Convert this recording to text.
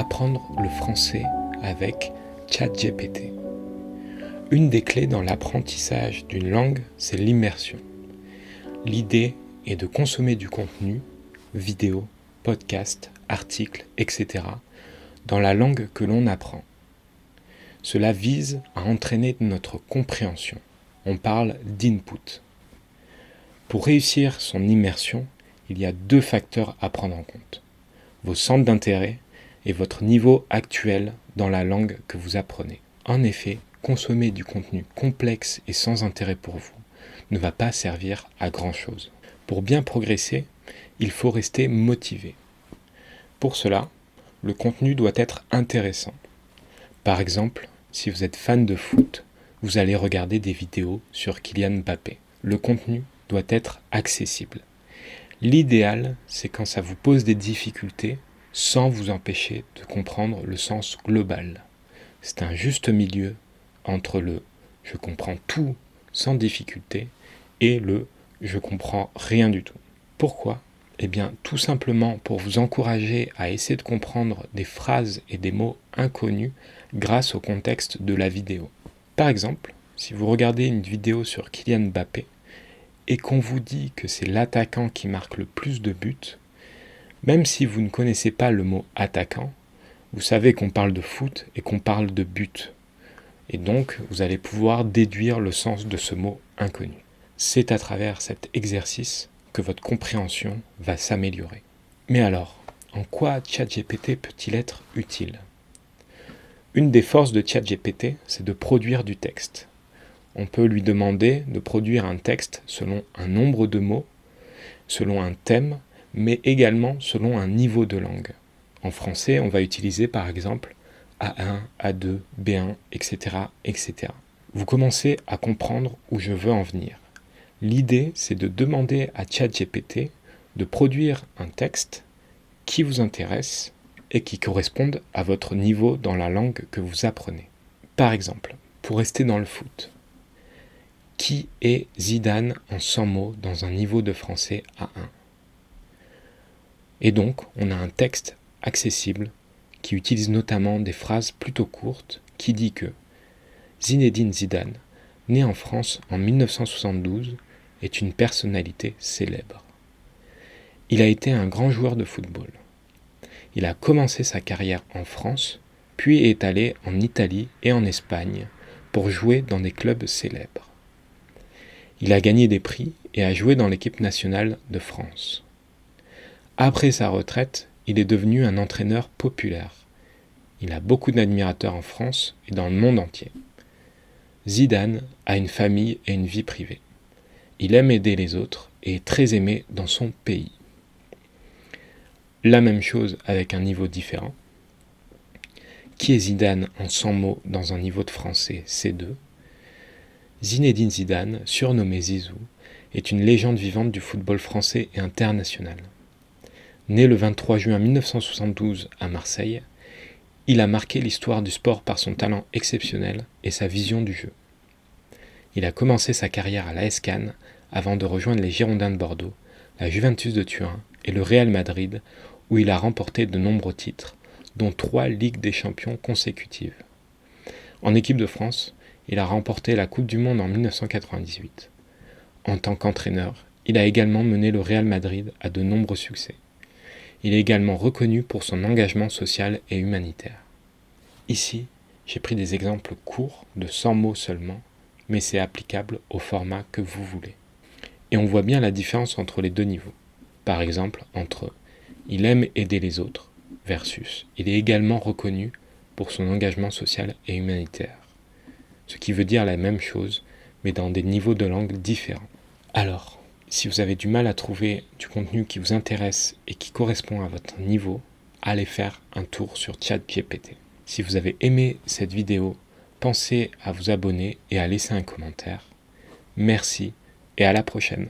apprendre le français avec ChatGPT. Une des clés dans l'apprentissage d'une langue, c'est l'immersion. L'idée est de consommer du contenu, vidéos, podcasts, articles, etc., dans la langue que l'on apprend. Cela vise à entraîner notre compréhension. On parle d'input. Pour réussir son immersion, il y a 2 facteurs à prendre en compte. Vos centres d'intérêt et votre niveau actuel dans la langue que vous apprenez. En effet, consommer du contenu complexe et sans intérêt pour vous ne va pas servir à grand-chose. Pour bien progresser, il faut rester motivé. Pour cela, le contenu doit être intéressant. Par exemple, si vous êtes fan de foot, vous allez regarder des vidéos sur Kylian Mbappé. Le contenu doit être accessible. L'idéal, c'est quand ça vous pose des difficultés sans vous empêcher de comprendre le sens global. C'est un juste milieu entre le « je comprends tout sans difficulté » et le « je comprends rien du tout ». Pourquoi ? Eh bien, tout simplement pour vous encourager à essayer de comprendre des phrases et des mots inconnus grâce au contexte de la vidéo. Par exemple, si vous regardez une vidéo sur Kylian Mbappé et qu'on vous dit que c'est l'attaquant qui marque le plus de buts, même si vous ne connaissez pas le mot attaquant, vous savez qu'on parle de foot et qu'on parle de but. Et donc, vous allez pouvoir déduire le sens de ce mot inconnu. C'est à travers cet exercice que votre compréhension va s'améliorer. Mais alors, en quoi ChatGPT peut-il être utile ? Une des forces de ChatGPT, c'est de produire du texte. On peut lui demander de produire un texte selon un nombre de mots, selon un thème, mais également selon un niveau de langue. En français, on va utiliser par exemple A1, A2, B1, etc., etc. Vous commencez à comprendre où je veux en venir. L'idée, c'est de demander à ChatGPT de produire un texte qui vous intéresse et qui corresponde à votre niveau dans la langue que vous apprenez. Par exemple, pour rester dans le foot, qui est Zidane en 100 mots dans un niveau de français A1 ? Et donc, on a un texte accessible qui utilise notamment des phrases plutôt courtes qui dit que Zinedine Zidane, né en France en 1972, est une personnalité célèbre. Il a été un grand joueur de football. Il a commencé sa carrière en France, puis est allé en Italie et en Espagne pour jouer dans des clubs célèbres. Il a gagné des prix et a joué dans l'équipe nationale de France. Après sa retraite, il est devenu un entraîneur populaire. Il a beaucoup d'admirateurs en France et dans le monde entier. Zidane a une famille et une vie privée. Il aime aider les autres et est très aimé dans son pays. La même chose avec un niveau différent. Qui est Zidane en 100 mots dans un niveau de français C2 ? Zinedine Zidane, surnommé Zizou, est une légende vivante du football français et international. Né le 23 juin 1972 à Marseille, il a marqué l'histoire du sport par son talent exceptionnel et sa vision du jeu. Il a commencé sa carrière à l'AS Cannes avant de rejoindre les Girondins de Bordeaux, la Juventus de Turin et le Real Madrid, où il a remporté de nombreux titres, dont 3 Ligues des Champions consécutives. En équipe de France, il a remporté la Coupe du Monde en 1998. En tant qu'entraîneur, il a également mené le Real Madrid à de nombreux succès. Il est également reconnu pour son engagement social et humanitaire. Ici, j'ai pris des exemples courts de 100 mots seulement, mais c'est applicable au format que vous voulez. Et on voit bien la différence entre les 2 niveaux. Par exemple, entre « il aime aider les autres » versus « il est également reconnu pour son engagement social et humanitaire ». Ce qui veut dire la même chose, mais dans des niveaux de langue différents. Alors, si vous avez du mal à trouver du contenu qui vous intéresse et qui correspond à votre niveau, allez faire un tour sur ChatGPT. Si vous avez aimé cette vidéo, pensez à vous abonner et à laisser un commentaire. Merci et à la prochaine.